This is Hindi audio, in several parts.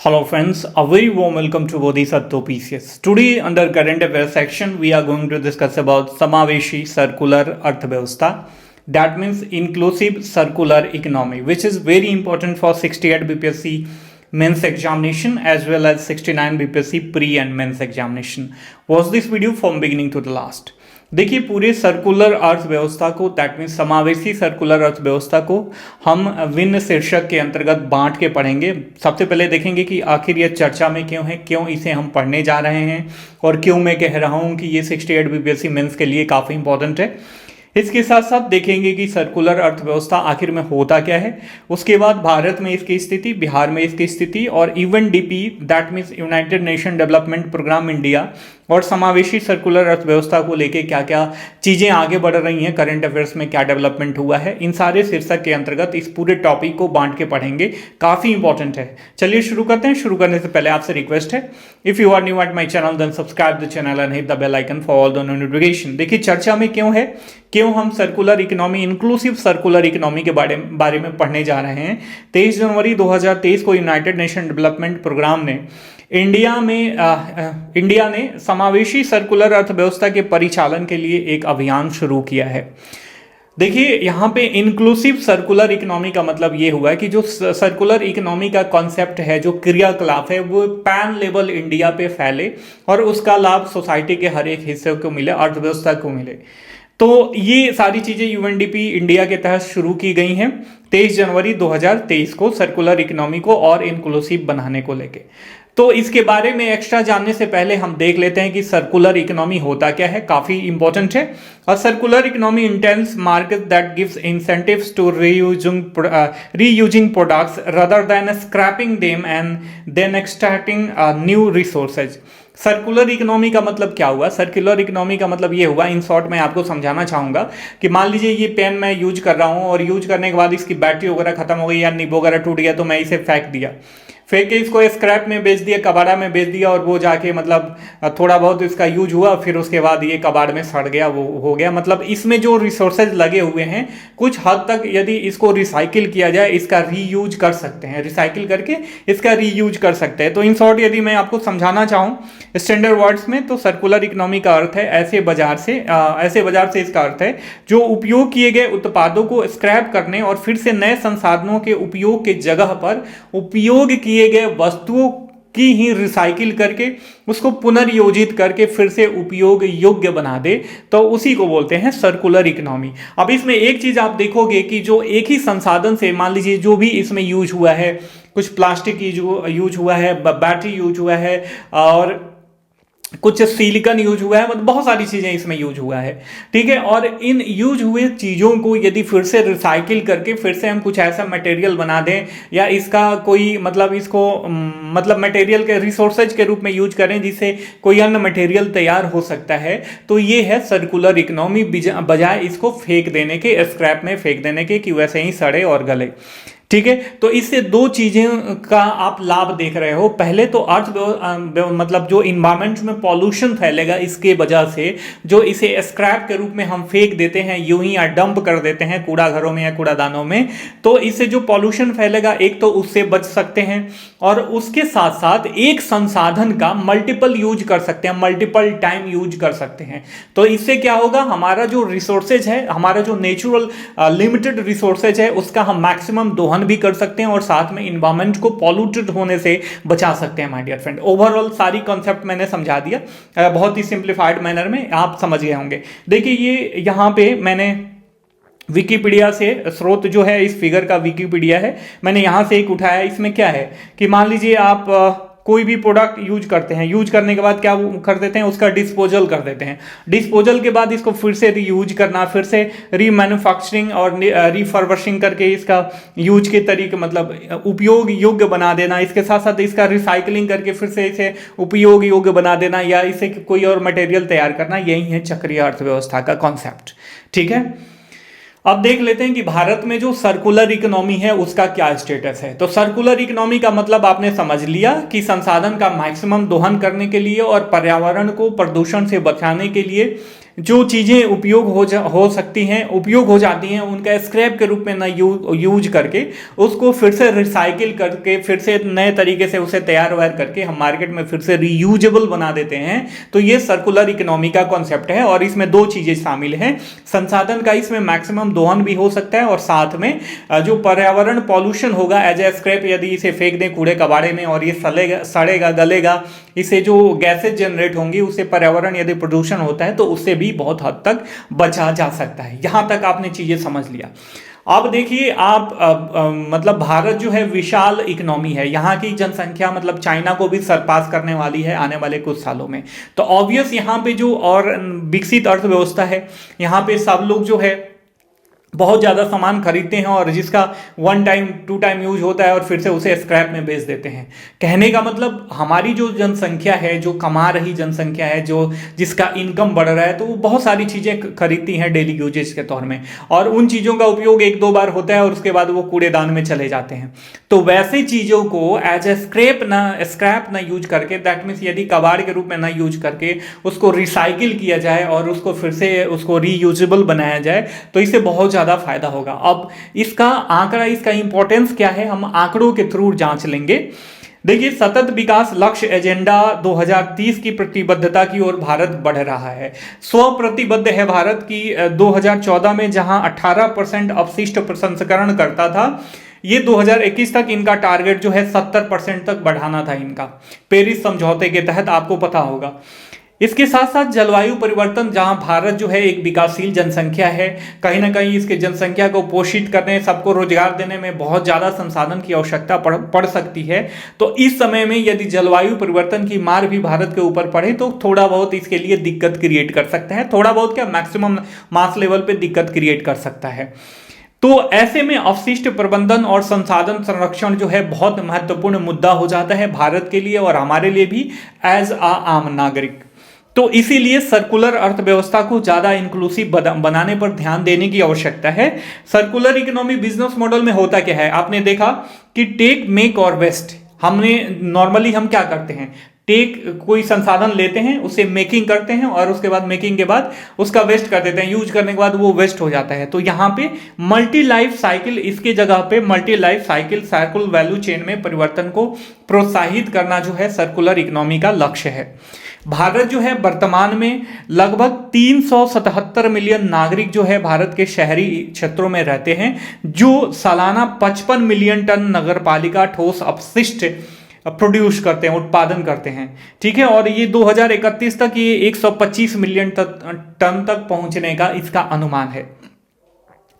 Hello friends, a very warm welcome to Bodhisattva PCS. Today under current affairs section we are going to discuss about Samaveshi Circular Arthvyavastha. That means inclusive circular economy, which is very important for 68 BPSC men's examination as well as 69 BPSC pre and men's examination. Watch this video from beginning to the last. देखिए पूरे सर्कुलर अर्थव्यवस्था को दैट मीन्स समावेशी सर्कुलर अर्थव्यवस्था को हम विभिन्न शीर्षक के अंतर्गत बांट के पढ़ेंगे। सबसे पहले देखेंगे कि आखिर ये चर्चा में क्यों है, क्यों इसे हम पढ़ने जा रहे हैं और क्यों मैं कह रहा हूँ कि ये 68 बीपीएससी मेंस के लिए काफ़ी इंपॉर्टेंट है। इसके साथ साथ देखेंगे कि सर्कुलर अर्थव्यवस्था आखिर में होता क्या है। उसके बाद भारत में इसकी स्थिति, बिहार में इसकी स्थिति और UNDP that means United Nation Development Programme India और समावेशी सर्कुलर अर्थव्यवस्था को लेके क्या क्या चीज़ें आगे बढ़ रही हैं, करंट अफेयर्स में क्या डेवलपमेंट हुआ है, इन सारे शीर्षक के अंतर्गत इस पूरे टॉपिक को बांट के पढ़ेंगे। काफ़ी इंपॉर्टेंट है। चलिए शुरू करते हैं। शुरू करने से पहले आपसे रिक्वेस्ट है, if you are new at my channel then subscribe the channel and hit the bell icon for all the notification. देखिए चर्चा में क्यों है, क्यों हम circular economy, inclusive circular economy के बारे में पढ़ने जा रहे हैं। 23 जनवरी 2023 को यूनाइटेड नेशन डेवलपमेंट प्रोग्राम ने इंडिया ने समावेशी सर्कुलर अर्थव्यवस्था के परिचालन के लिए एक अभियान शुरू किया है। देखिए यहाँ पे इंक्लूसिव सर्कुलर इकोनॉमी का मतलब ये हुआ है कि जो सर्कुलर इकोनॉमी का कॉन्सेप्ट है, जो क्रियाकलाप है, वो पैन लेवल इंडिया पे फैले और उसका लाभ सोसाइटी के हर एक हिस्से को मिले, अर्थव्यवस्था को मिले। तो ये सारी चीज़ें यूएनडीपी इंडिया के तहत शुरू की गई हैं 23 जनवरी 2023 को सर्कुलर इकोनॉमी को और इंक्लूसिव बनाने को लेके। तो इसके बारे में एक्स्ट्रा जानने से पहले हम देख लेते हैं कि सर्कुलर इकोनॉमी होता क्या है। काफ़ी इंपॉर्टेंट है। और circular economy intense market that gives incentives to reusing products rather than scrapping them and then extracting new resources. Circular economy का मतलब क्या हुआ? सर्कुलर इकोनॉमी का मतलब ये हुआ, इन शॉर्ट मैं आपको समझाना चाहूँगा कि मान लीजिए ये पेन मैं यूज कर रहा हूँ और यूज करने के बाद इसकी बैटरी वगैरह खत्म हो गई या निब वगैरह टूट गया, तो मैं इसे फेंक दिया, फेंक के इसको स्क्रैप में बेच दिया, कबाड़ा में बेच दिया और वो जाके मतलब थोड़ा बहुत इसका यूज हुआ, फिर उसके बाद ये कबाड़ में सड़ गया, वो हो गया। मतलब इसमें जो रिसोर्सेज लगे हुए हैं कुछ हद तक यदि इसको रिसाइकिल किया जाए, इसका रीयूज कर सकते हैं, रिसाइकिल करके इसका रीयूज कर सकते हैं। तो इन शॉर्ट यदि मैं आपको समझाना चाहूँ स्टैंडर्ड वर्ड्स में, तो सर्कुलर इकोनॉमी का अर्थ है ऐसे बाजार से इसका अर्थ है जो उपयोग किए गए उत्पादों को स्क्रैप करने और फिर से नए संसाधनों के उपयोग के जगह पर उपयोग किए गए वस्तुओं की ही रिसाइकिल करके उसको पुनर्योजित करके फिर से उपयोग योग्य बना दे, तो उसी को बोलते हैं सर्कुलर इकोनॉमी। अब इसमें एक चीज आप देखोगे कि जो एक ही संसाधन से, मान लीजिए जो भी इसमें यूज हुआ है, कुछ प्लास्टिक यूज हुआ है, बैटरी यूज हुआ है और कुछ सिलिकॉन यूज हुआ है, मतलब बहुत सारी चीज़ें इसमें यूज हुआ है, ठीक है। और इन यूज हुए चीज़ों को यदि फिर से रिसाइकिल करके फिर से हम कुछ ऐसा मटेरियल बना दें या इसका कोई मतलब इसको मतलब मटेरियल के रिसोर्सेज के रूप में यूज करें जिससे कोई अन्य मटेरियल तैयार हो सकता है, तो ये है सर्कुलर इकोनॉमी, बजाय इसको फेंक देने के, स्क्रैप में फेंक देने के कि वैसे ही सड़े और गले, ठीक है। तो इससे दो चीजें का आप लाभ देख रहे हो। पहले तो मतलब जो इन्वायरमेंट में पॉल्यूशन फैलेगा इसके वजह से, जो इसे स्क्रैप के रूप में हम फेंक देते हैं यूं ही या डंप कर देते हैं कूड़ा घरों में या कूड़ादानों में, तो इससे जो पॉल्यूशन फैलेगा एक तो उससे बच सकते हैं और उसके साथ साथ एक संसाधन का मल्टीपल यूज कर सकते हैं, मल्टीपल टाइम यूज कर सकते हैं। तो इससे क्या होगा, हमारा जो रिसोर्सेज है, हमारा जो नेचुरल लिमिटेड रिसोर्सेज है, उसका हम मैक्सिमम दोहन भी कर सकते हैं और साथ में इन्वायरमेंट को पॉल्यूटेड होने से बचा सकते हैं। माय डियर फ्रेंड, ओवरऑल सारी कॉन्सेप्ट मैंने समझा दिया बहुत ही सिंप्लीफाइड मैनर में, आप समझ गए होंगे। देखिए ये यहाँ पे मैंने विकिपीडिया से स्रोत जो है इस फिगर का विकिपीडिया है, मैंने यहाँ से एक उठाया। इसमें क्या है कि मान लीजिए आप कोई भी प्रोडक्ट यूज करते हैं, यूज करने के बाद क्या कर देते हैं, उसका डिस्पोजल कर देते हैं। डिस्पोजल के बाद इसको फिर से रीयूज करना, फिर से रीमैन्युफैक्चरिंग और रिफर्बिशिंग करके इसका यूज के तरीके मतलब उपयोग योग्य बना देना, इसके साथ साथ इसका रिसाइकलिंग करके फिर से इसे उपयोग योग्य बना देना या इसे कोई और मटेरियल तैयार करना, यही है चक्रीय अर्थव्यवस्था का कॉन्सेप्ट, ठीक है। अब देख लेते हैं कि भारत में जो सर्कुलर इकोनॉमी है उसका क्या स्टेटस है। तो सर्कुलर इकोनॉमी का मतलब आपने समझ लिया कि संसाधन का मैक्सिमम दोहन करने के लिए और पर्यावरण को प्रदूषण से बचाने के लिए जो चीज़ें उपयोग हो सकती हैं, उपयोग हो जाती हैं, उनका स्क्रैप के रूप में ना यूज करके उसको फिर से रिसाइकिल करके फिर से नए तरीके से उसे तैयार वैयार करके हम मार्केट में फिर से रीयूजेबल बना देते हैं। तो ये सर्कुलर इकोनॉमी का कॉन्सेप्ट है और इसमें दो चीज़ें शामिल हैं। संसाधन का इसमें मैक्सिमम दोहन भी हो सकता है और साथ में जो पर्यावरण पॉल्यूशन होगा एज ए स्क्रैप, यदि इसे फेंक दें कूड़े कबाड़े में और ये सड़ेगा गलेगा, इससे जो गैसेज जनरेट होंगी, उससे पर्यावरण यदि प्रदूषण होता है तो उससे भी बहुत हद तक बचा जा सकता है। यहां तक आपने चीजें समझ लिया। अब देखिए आप मतलब भारत जो है विशाल इकोनॉमी है, यहाँ की जनसंख्या मतलब चाइना को भी सरपास करने वाली है आने वाले कुछ सालों में। तो ऑब्वियस यहाँ पे जो और विकसित अर्थव्यवस्था है, यहाँ पे सब लोग जो है बहुत ज़्यादा सामान खरीदते हैं और जिसका 1 टाइम 2 टाइम यूज होता है और फिर से उसे स्क्रैप में बेच देते हैं। कहने का मतलब हमारी जो जनसंख्या है, जो कमा रही जनसंख्या है, जो जिसका इनकम बढ़ रहा है, तो वो बहुत सारी चीज़ें खरीदती हैं डेली यूजेज के तौर में और उन चीज़ों का उपयोग 1-2 बार होता है और उसके बाद वो कूड़ेदान में चले जाते हैं। तो वैसे चीज़ों को एज ए स्क्रैप ना यूज करके, दैट मीन्स यदि कबाड़ के रूप में ना यूज करके उसको रिसाइकिल किया जाए और उसको फिर से उसको रीयूजेबल बनाया जाए तो इससे बहुत ज़्यादा फायदा होगा। अब इसका आंकड़ा, इसका इंपॉर्टेंस क्या है, हम आंकड़ों के थ्रू जांच लेंगे। देखिए, सतत विकास लक्ष्य एजेंडा 2030 की प्रतिबद्धता की ओर भारत बढ़ रहा है। स्व प्रतिबद्ध है भारत की 2014 में जहां 18% अपशिष्ट प्रसंस्करण करता था, ये 2021 तक इनका टारगेट जो है 70% तक बढ़ाना था इनका, पेरिस समझौते के तहत, आपको पता होगा। इसके साथ साथ जलवायु परिवर्तन, जहां भारत जो है एक विकासशील जनसंख्या है, कहीं ना कहीं इसके जनसंख्या को पोषित करने, सबको रोजगार देने में बहुत ज़्यादा संसाधन की आवश्यकता पड़ सकती है। तो इस समय में यदि जलवायु परिवर्तन की मार भी भारत के ऊपर पड़े तो थोड़ा बहुत इसके लिए दिक्कत क्रिएट कर सकता है। थोड़ा बहुत क्या, मैक्सिमम मास लेवल पे दिक्कत क्रिएट कर सकता है। तो ऐसे में अपशिष्ट प्रबंधन और संसाधन संरक्षण जो है बहुत महत्वपूर्ण मुद्दा हो जाता है भारत के लिए और हमारे लिए भी एज आम नागरिक। तो इसीलिए सर्कुलर अर्थव्यवस्था को ज़्यादा इंक्लूसिव बनाने पर ध्यान देने की आवश्यकता है। सर्कुलर इकोनॉमी बिजनेस मॉडल में होता क्या है, आपने देखा कि टेक, मेक और वेस्ट। हमने नॉर्मली हम क्या करते हैं, कोई संसाधन लेते हैं, उसे मेकिंग करते हैं और उसके बाद मेकिंग के बाद उसका वेस्ट कर देते हैं, यूज करने के बाद वो वेस्ट हो जाता है। तो यहाँ पे मल्टी लाइफ साइकिल, इसके जगह पे multi life cycle, circular value chain में परिवर्तन को प्रोत्साहित करना जो है सर्कुलर इकोनॉमी का लक्ष्य है। भारत जो है वर्तमान में लगभग 377 मिलियन नागरिक जो है भारत के शहरी क्षेत्रों में रहते हैं, जो सालाना 55 मिलियन टन नगरपालिका ठोस अपशिष्ट प्रोड्यूस करते हैं, उत्पादन करते हैं। ठीक है, और ये 2031 तक ये 125 मिलियन टन तक पहुंचने का इसका अनुमान है।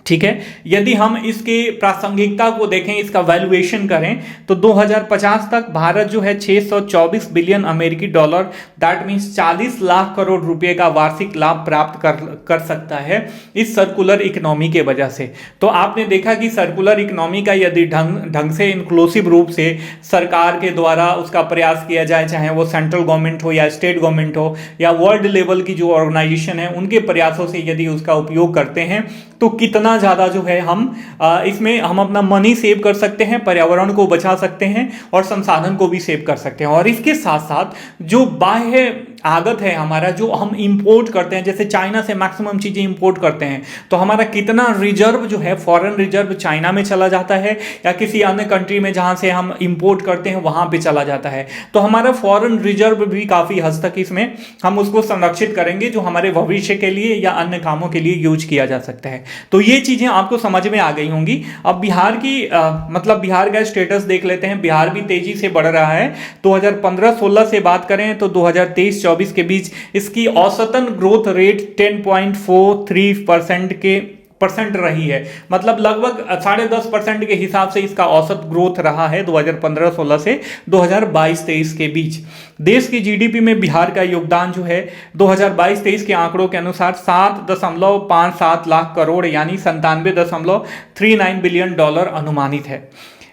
ठीक है, यदि हम इसके प्रासंगिकता को देखें, इसका वैल्यूएशन करें तो 2050 तक भारत जो है 624 बिलियन अमेरिकी dollar, that means 40 lakh crore रुपए का वार्षिक लाभ प्राप्त कर सकता है इस सर्कुलर इकोनॉमी के वजह से। तो आपने देखा कि सर्कुलर इकोनॉमी का यदि ढंग से इंक्लूसिव रूप से सरकार के द्वारा उसका प्रयास किया जाए, चाहे वो सेंट्रल गवर्नमेंट हो या स्टेट गवर्नमेंट हो या वर्ल्ड लेवल की जो ऑर्गेनाइजेशन है, उनके प्रयासों से यदि उसका उपयोग करते हैं तो कितना ज़्यादा जो है हम इसमें हम अपना मनी सेव कर सकते हैं, पर्यावरण को बचा सकते हैं और संसाधन को भी सेव कर सकते हैं। और इसके साथ साथ जो बाह्य आगत है हमारा, जो हम इंपोर्ट करते हैं, जैसे चाइना से मैक्सिमम चीज़ें इंपोर्ट करते हैं, तो हमारा कितना रिजर्व जो है, फॉरेन रिजर्व चाइना में चला जाता है या किसी अन्य कंट्री में जहाँ से हम इंपोर्ट करते हैं वहाँ पे चला जाता है। तो हमारा फॉरेन रिजर्व भी काफ़ी हद तक इसमें हम उसको संरक्षित करेंगे, जो हमारे भविष्य के लिए या अन्य कामों के लिए यूज किया जा सकता है। तो ये चीज़ें आपको समझ में आ गई होंगी। अब बिहार की मतलब बिहार का स्टेटस देख लेते हैं। बिहार भी तेजी से बढ़ रहा है। 2015-16 से बात करें तो 2023-24 के बीच इसकी औसतन ग्रोथ रेट 10.43% रही है, मतलब लगभग 10.5% के हिसाब से इसका औसत ग्रोथ रहा है 2015-16 से 2022-23 के बीच। देश की जीडीपी में बिहार का योगदान जो है 2022-23 के आंकड़ों के अनुसार 7.57 लाख करोड़ यानी 97.39 बिलियन डॉलर अनुमानित है।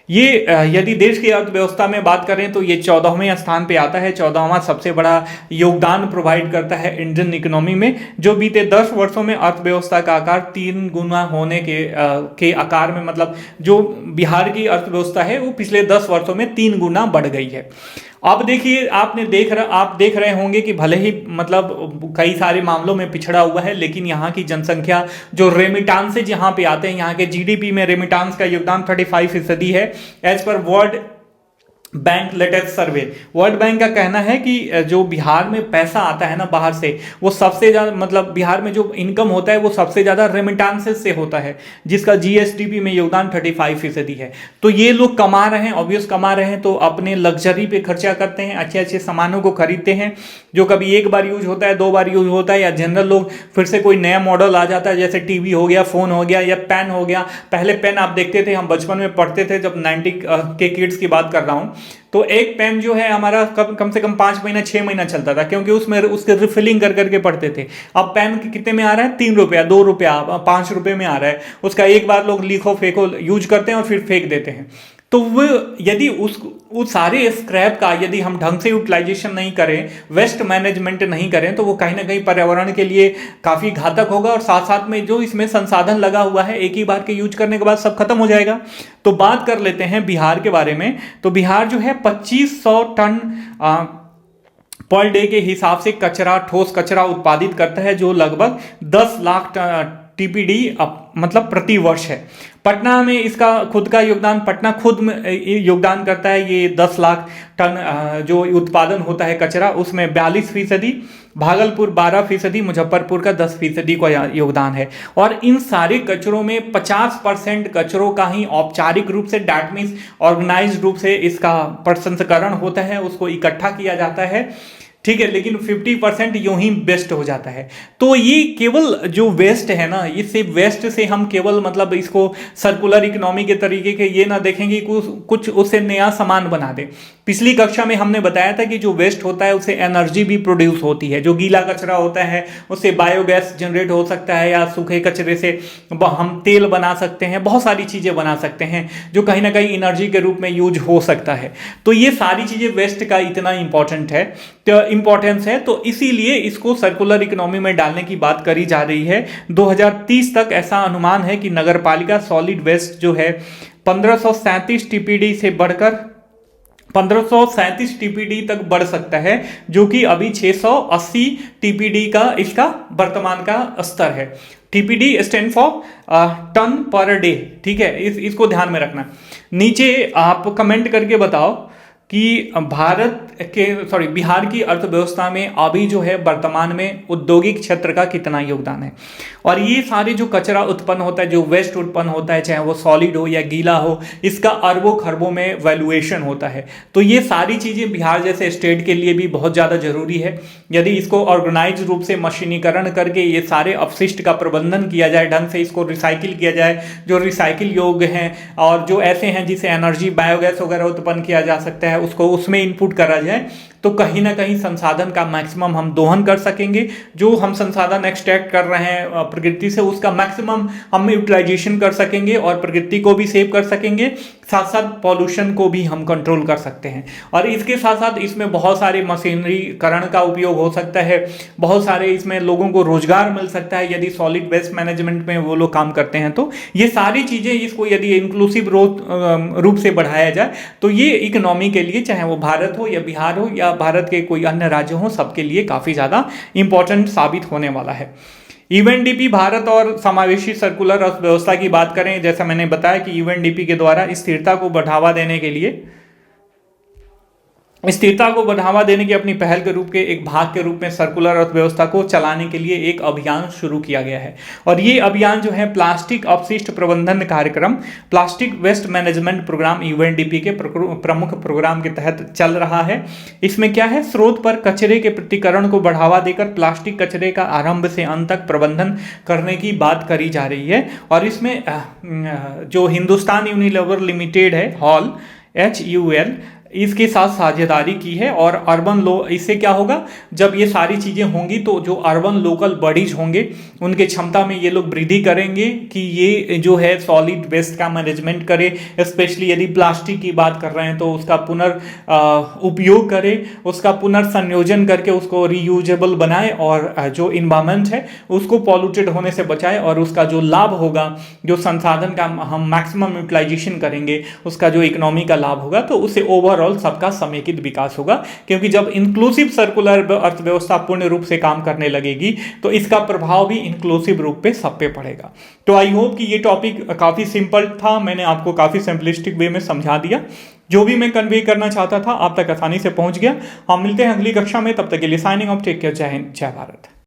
ये यदि देश की अर्थव्यवस्था में बात करें तो ये 14वें स्थान पे आता है, 14वां सबसे बड़ा योगदान प्रोवाइड करता है इंडियन इकोनॉमी में, जो बीते 10 वर्षों में अर्थव्यवस्था का आकार 3 गुना होने के आकार में, मतलब जो बिहार की अर्थव्यवस्था है वो पिछले 10 वर्षों में 3 गुना बढ़ गई है। अब देखिए, आप देख रहे होंगे कि भले ही मतलब कई सारे मामलों में पिछड़ा हुआ है, लेकिन यहाँ की जनसंख्या जो रेमिटांसेज यहाँ पे आते हैं, यहाँ के जीडीपी में रेमिटांस का योगदान 35% है as per world bank latest survey. World bank का कहना है कि जो बिहार में पैसा आता है ना बाहर से, वो सबसे ज़्यादा मतलब बिहार में जो इनकम होता है वो सबसे ज़्यादा रेमिटांसेस से होता है, जिसका जीएसडीपी में योगदान 35% है। तो ये लोग कमा रहे हैं, ऑब्वियस कमा रहे हैं, तो अपने लग्जरी पे खर्चा करते हैं, अच्छे अच्छे सामानों को खरीदते हैं जो कभी एक बार यूज होता है, 2 बार यूज होता है, या जनरल लोग फिर से कोई नया मॉडल आ जाता है, जैसे टीवी हो गया, फोन हो गया, या पेन हो गया। पहले पेन आप देखते थे, हम बचपन में पढ़ते थे, जब 90 के किड्स की बात कर रहा हूँ, तो एक पेन जो है हमारा कम से कम 5 महीना 6 महीना चलता था, क्योंकि उसमें उसके रिफिलिंग कर करके पढ़ते थे। अब पेन कितने में आ रहा है? 3 रुपया, 2 रुपया, 5 रुपये में आ रहा है। उसका एक बार लोग लिखो फेंको यूज करते हैं और फिर फेंक देते हैं। तो वो यदि उस सारे स्क्रैप का यदि हम ढंग से यूटिलाइजेशन नहीं करें, वेस्ट मैनेजमेंट नहीं करें, तो वो कहीं ना कहीं पर्यावरण के लिए काफ़ी घातक होगा, और साथ साथ में जो इसमें संसाधन लगा हुआ है, एक ही बार के यूज करने के बाद सब खत्म हो जाएगा। तो बात कर लेते हैं बिहार के बारे में। तो बिहार जो है 2500 टन पर डे के हिसाब से ठोस कचरा उत्पादित करता है, जो लगभग 10 लाख टीपीडी मतलब प्रति वर्ष है। पटना में इसका खुद का योगदान, पटना खुद में योगदान करता है, ये 10 लाख टन जो उत्पादन होता है कचरा, उसमें 42%, भागलपुर 12%, मुजफ्फरपुर का 10% का योगदान है। और इन सारे कचरों में 50% कचरों का ही औपचारिक रूप से, डैट मीन्स ऑर्गेनाइज्ड रूप से इसका प्रसंस्करण होता है, उसको इकट्ठा किया जाता है, ठीक है, लेकिन 50% यूं ही वेस्ट हो जाता है। तो ये केवल जो वेस्ट है ना, इससे वेस्ट से हम केवल मतलब इसको सर्कुलर इकोनॉमी के तरीके के ये ना देखेंगे कुछ उससे नया सामान बना दे। पिछली कक्षा में हमने बताया था कि जो वेस्ट होता है उससे एनर्जी भी प्रोड्यूस होती है। जो गीला कचरा होता है उससे बायोगैस जनरेट हो सकता है, या सूखे कचरे से हम तेल बना सकते हैं, बहुत सारी चीज़ें बना सकते हैं जो कहीं ना कहीं एनर्जी के रूप में यूज हो सकता है। तो ये सारी चीज़ें वेस्ट का इतना इंपॉर्टेंस है, तो इसीलिए इसको सर्कुलर इकोनॉमी में डालने की बात करी जा रही है। 2030 तक ऐसा अनुमान है कि नगरपालिका सॉलिड वेस्ट जो है 1537 टीपीडी से बढ़कर 1537 टीपीडी तक बढ़ सकता है, जो कि अभी 680 टीपीडी का इसका वर्तमान का स्तर है। TPD stand for ton per day, ठीक है, इसको ध्यान में रखना। नीचे आप कमेंट करके बताओ कि बिहार की अर्थव्यवस्था में अभी जो है वर्तमान में औद्योगिक क्षेत्र का कितना योगदान है। और ये सारे जो कचरा उत्पन्न होता है, जो वेस्ट उत्पन्न होता है, चाहे वो सॉलिड हो या गीला हो, इसका अरबों खरबों में वैल्यूएशन होता है। तो ये सारी चीज़ें बिहार जैसे स्टेट के लिए भी बहुत ज़्यादा जरूरी है। यदि इसको ऑर्गेनाइज रूप से मशीनीकरण करके ये सारे अपशिष्ट का प्रबंधन किया जाए, ढंग से इसको रिसाइकिल किया जाए, जो रिसाइकिल योग्य हैं और जो ऐसे हैं जिसे एनर्जी बायोगैस वगैरह उत्पन्न किया जा सकता है, उसको उसमें इनपुट करा जाए, तो कहीं ना कहीं संसाधन का मैक्सिमम हम दोहन कर सकेंगे। जो हम संसाधन एक्सट्रैक्ट कर रहे हैं प्रकृति से, उसका मैक्सिमम हम यूटिलाइजेशन कर सकेंगे और प्रकृति को भी सेव कर सकेंगे, साथ साथ पॉल्यूशन को भी हम कंट्रोल कर सकते हैं। और इसके साथ साथ इसमें बहुत सारे मशीनरीकरण का उपयोग हो सकता है, बहुत सारे इसमें लोगों को रोजगार मिल सकता है यदि सॉलिड वेस्ट मैनेजमेंट में वो लोग काम करते हैं। तो ये सारी चीज़ें इसको यदि इंक्लूसिव रूप से बढ़ाया जाए तो ये इकोनॉमी के लिए, चाहे वो भारत हो या बिहार हो या भारत के कोई अन्य राज्य हो, सबके लिए काफ़ी ज़्यादा इंपॉर्टेंट साबित होने वाला है। यूएनडीपी भारत और समावेशी सर्कुलर अर्थव्यवस्था की बात करें, जैसा मैंने बताया कि यूएनडीपी के द्वारा स्थिरता को बढ़ावा देने की अपनी पहल के रूप के एक भाग के रूप में सर्कुलर अर्थव्यवस्था को चलाने के लिए एक अभियान शुरू किया गया है। और ये अभियान जो है प्लास्टिक अपशिष्ट प्रबंधन कार्यक्रम, plastic waste management programme UNDP के प्रमुख प्रोग्राम के तहत चल रहा है। इसमें क्या है, स्रोत पर कचरे के पृथक्करण को बढ़ावा देकर प्लास्टिक कचरे का आरंभ से अंत तक प्रबंधन करने की बात करी जा रही है। और इसमें जो हिंदुस्तान यूनिलीवर लिमिटेड है, HUL, इसके साथ साझेदारी की है। और अर्बन इससे क्या होगा, जब ये सारी चीज़ें होंगी तो जो अर्बन लोकल बॉडीज होंगे उनके क्षमता में ये लोग वृद्धि करेंगे कि ये जो है सॉलिड वेस्ट का मैनेजमेंट करे, स्पेशली यदि प्लास्टिक की बात कर रहे हैं तो उसका उपयोग करे, उसका पुनर्संयोजन करके उसको रीयूजेबल बनाए और जो इन्वायरमेंट है उसको पॉल्यूटेड होने से बचाए। और उसका जो लाभ होगा, जो संसाधन का हम मैक्सिमम यूटिलाइजेशन करेंगे, उसका जो इकोनॉमी का लाभ होगा, तो उससे ओवरऑल ओवरऑल सबका समेकित विकास होगा, क्योंकि जब इंक्लूसिव सर्कुलर अर्थव्यवस्था पूर्ण रूप से काम करने लगेगी तो इसका प्रभाव भी इंक्लूसिव रूप पे सब पे पड़ेगा। तो आई होप कि ये टॉपिक काफ़ी सिंपल था, मैंने आपको काफ़ी सिंपलिस्टिक वे में समझा दिया। जो भी मैं कन्वे करना चाहता था आप तक आसानी से पहुंच गया। हम मिलते हैं अगली कक्षा में, तब तक के लिए साइनिंग ऑफ, टेक केयर, जय हिंद, जय भारत।